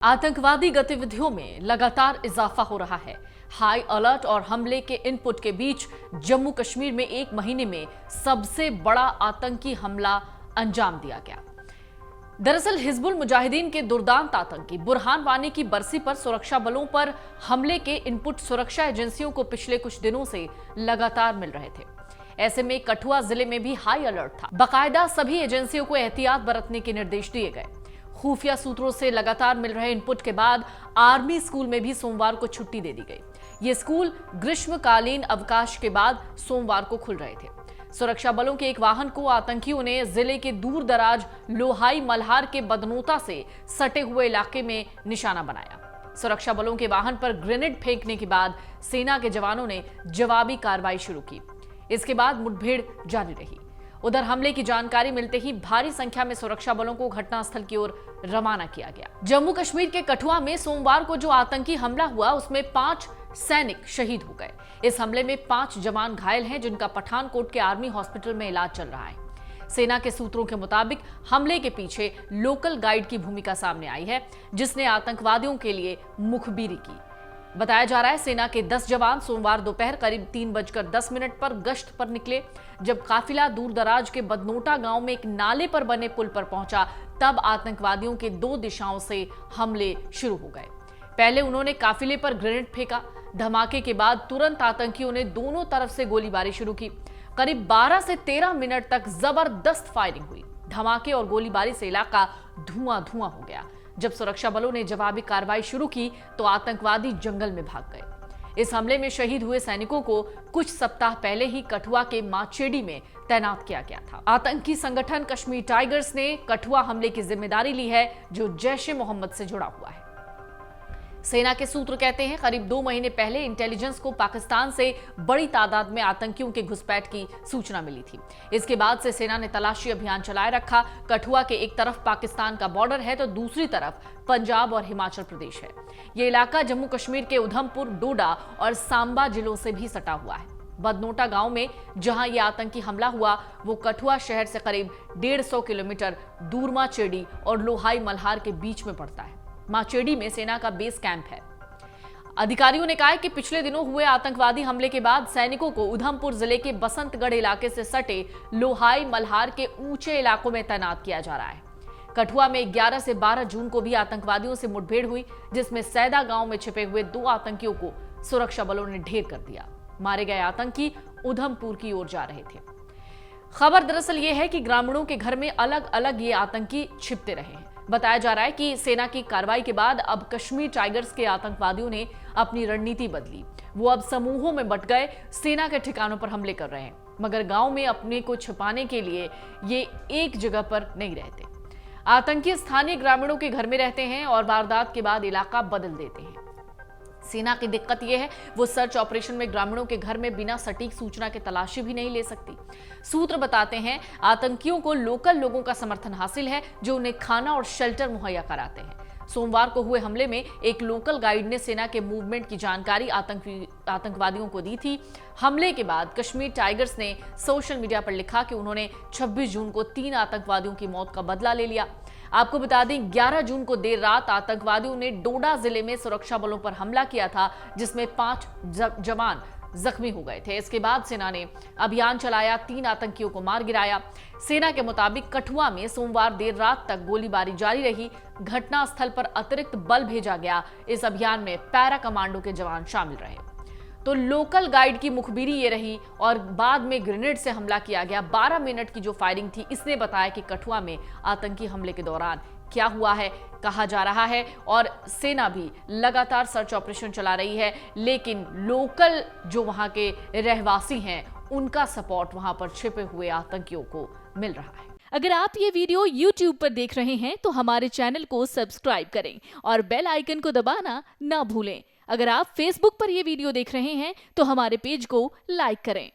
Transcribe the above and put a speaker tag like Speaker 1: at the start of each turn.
Speaker 1: आतंकवादी गतिविधियों में लगातार इजाफा हो रहा है। हाई अलर्ट और हमले के इनपुट के बीच जम्मू कश्मीर में एक महीने में सबसे बड़ा आतंकी हमला अंजाम दिया गया। दरअसल हिजबुल मुजाहिदीन के दुर्दांत आतंकी बुरहान वानी की बरसी पर सुरक्षा बलों पर हमले के इनपुट सुरक्षा एजेंसियों को पिछले कुछ दिनों से लगातार मिल रहे थे। ऐसे में कठुआ जिले में भी हाई अलर्ट था। बाकायदा सभी एजेंसियों को एहतियात बरतने के निर्देश दिए गए। खुफिया सूत्रों से लगातार मिल रहे इनपुट के बाद आर्मी स्कूल में भी सोमवार को छुट्टी दे दी गई। ये स्कूल ग्रीष्मकालीन अवकाश के बाद सोमवार को खुल रहे थे। सुरक्षा बलों के एक वाहन को आतंकियों ने जिले के दूर दराज लोहाई मल्हार के बदनोता से सटे हुए इलाके में निशाना बनाया। सुरक्षा बलों के वाहन पर ग्रेनेड फेंकने के बाद सेना के जवानों ने जवाबी कार्रवाई शुरू की। इसके बाद मुठभेड़ जारी रही। उधर हमले की जानकारी मिलते ही भारी संख्या में सुरक्षा बलों को घटनास्थल की ओर रवाना किया गया। जम्मू कश्मीर के कठुआ में सोमवार को जो आतंकी हमला हुआ उसमें 5 सैनिक शहीद हो गए। इस हमले में 5 जवान घायल हैं, जिनका पठानकोट के आर्मी हॉस्पिटल में इलाज चल रहा है। सेना के सूत्रों के मुताबिक हमले के पीछे लोकल गाइड की भूमिका सामने आई है, जिसने आतंकवादियों के लिए मुखबिरी की। बताया जा रहा है सेना के 10 जवान सोमवार दोपहर करीब 3:10 पर गश्त पर निकले। जब काफिला दूर दराज के बदनोटा गांव में एक नाले पर बने पुल पर पहुंचा, तब आतंकवादियों के 2 दिशाओं से हमले शुरू हो गए। पहले उन्होंने काफिले पर ग्रेनेड फेंका। धमाके के बाद तुरंत आतंकियों ने दोनों तरफ से गोलीबारी शुरू की। करीब 12 से 13 मिनट तक जबरदस्त फायरिंग हुई। धमाके और गोलीबारी से इलाका धुआं हो गया। जब सुरक्षा बलों ने जवाबी कार्रवाई शुरू की तो आतंकवादी जंगल में भाग गए। इस हमले में शहीद हुए सैनिकों को कुछ सप्ताह पहले ही कठुआ के माचेडी में तैनात किया गया था। आतंकी संगठन कश्मीर टाइगर्स ने कठुआ हमले की जिम्मेदारी ली है, जो जैश-ए-मोहम्मद से जुड़ा हुआ है। सेना के सूत्र कहते हैं करीब 2 महीने पहले इंटेलिजेंस को पाकिस्तान से बड़ी तादाद में आतंकियों के घुसपैठ की सूचना मिली थी। इसके बाद से सेना ने तलाशी अभियान चलाए रखा। कठुआ के एक तरफ पाकिस्तान का बॉर्डर है तो दूसरी तरफ पंजाब और हिमाचल प्रदेश है। यह इलाका जम्मू कश्मीर के उधमपुर, डोडा और सांबा जिलों से भी सटा हुआ है। बदनोटा गांव में जहां यह आतंकी हमला हुआ वो कठुआ शहर से करीब 150 किलोमीटर दूर माचेडी और लोहाई मल्हार के बीच में पड़ता है। माचेडी में सेना का बेस कैंप है। अधिकारियों ने कहा है कि पिछले दिनों हुए आतंकवादी हमले के बाद सैनिकों को उधमपुर जिले के बसंतगढ़ इलाके से सटे लोहाई मल्हार के ऊंचे इलाकों में तैनात किया जा रहा है। कठुआ में 11 से 12 जून को भी आतंकवादियों से मुठभेड़ हुई, जिसमें सैदा गांव में छिपे हुए 2 आतंकियों को सुरक्षा बलों ने ढेर कर दिया। मारे गए आतंकी उधमपुर की ओर जा रहे थे। खबर दरअसल ये है कि ग्रामीणों के घर में अलग अलग ये आतंकी छिपते रहे हैं। बताया जा रहा है कि सेना की कार्रवाई के बाद अब कश्मीर टाइगर्स के आतंकवादियों ने अपनी रणनीति बदली। वो अब समूहों में बंट गए सेना के ठिकानों पर हमले कर रहे हैं, मगर गांव में अपने को छिपाने के लिए ये एक जगह पर नहीं रहते। आतंकी स्थानीय ग्रामीणों के घर में रहते हैं और वारदात के बाद इलाका बदल देते हैं। सेना की दिक्कत यह है वो सर्च ऑपरेशन में ग्रामीणों के घर में बिना सटीक सूचना के तलाशी भी नहीं ले सकती। सूत्र बताते हैं आतंकियों को लोकल लोगों का समर्थन हासिल है, जो उन्हें खाना और शेल्टर मुहैया कराते हैं। सोमवार को हुए हमले में एक लोकल गाइड ने सेना के मूवमेंट की जानकारी आतंकवादियों को दी थी। हमले के बाद कश्मीर टाइगर्स ने सोशल मीडिया पर लिखा कि उन्होंने 26 जून को 3 आतंकवादियों की मौत का बदला ले लिया। आपको बता दें 11 जून को देर रात आतंकवादियों ने डोडा जिले में सुरक्षा बलों पर हमला किया था, जिसमें 5 जवान जख्मी हो गए थे। इसके बाद सेना ने अभियान चलाया, 3 आतंकियों को मार गिराया। सेना के मुताबिक कठुआ में सोमवार देर रात तक गोलीबारी जारी रही। घटनास्थल पर अतिरिक्त बल भेजा गया। इस अभियान में पैरा कमांडो के जवान शामिल रहे। तो लोकल गाइड की मुखबिरी ये रही और बाद में ग्रेनेड से हमला किया गया। 12 मिनट की जो फायरिंग थी, इसने बताया कि कठुआ में आतंकी हमले के दौरान क्या हुआ है कहा जा रहा है। और सेना भी लगातार सर्च ऑपरेशन चला रही है, लेकिन लोकल जो वहां के रहवासी हैं उनका सपोर्ट वहां पर छिपे हुए आतंकियों को मिल रहा है।
Speaker 2: अगर आप ये वीडियो YouTube पर देख रहे हैं तो हमारे चैनल को सब्सक्राइब करें और बेल आइकन को दबाना ना भूलें। अगर आप Facebook पर ये वीडियो देख रहे हैं तो हमारे पेज को लाइक करें।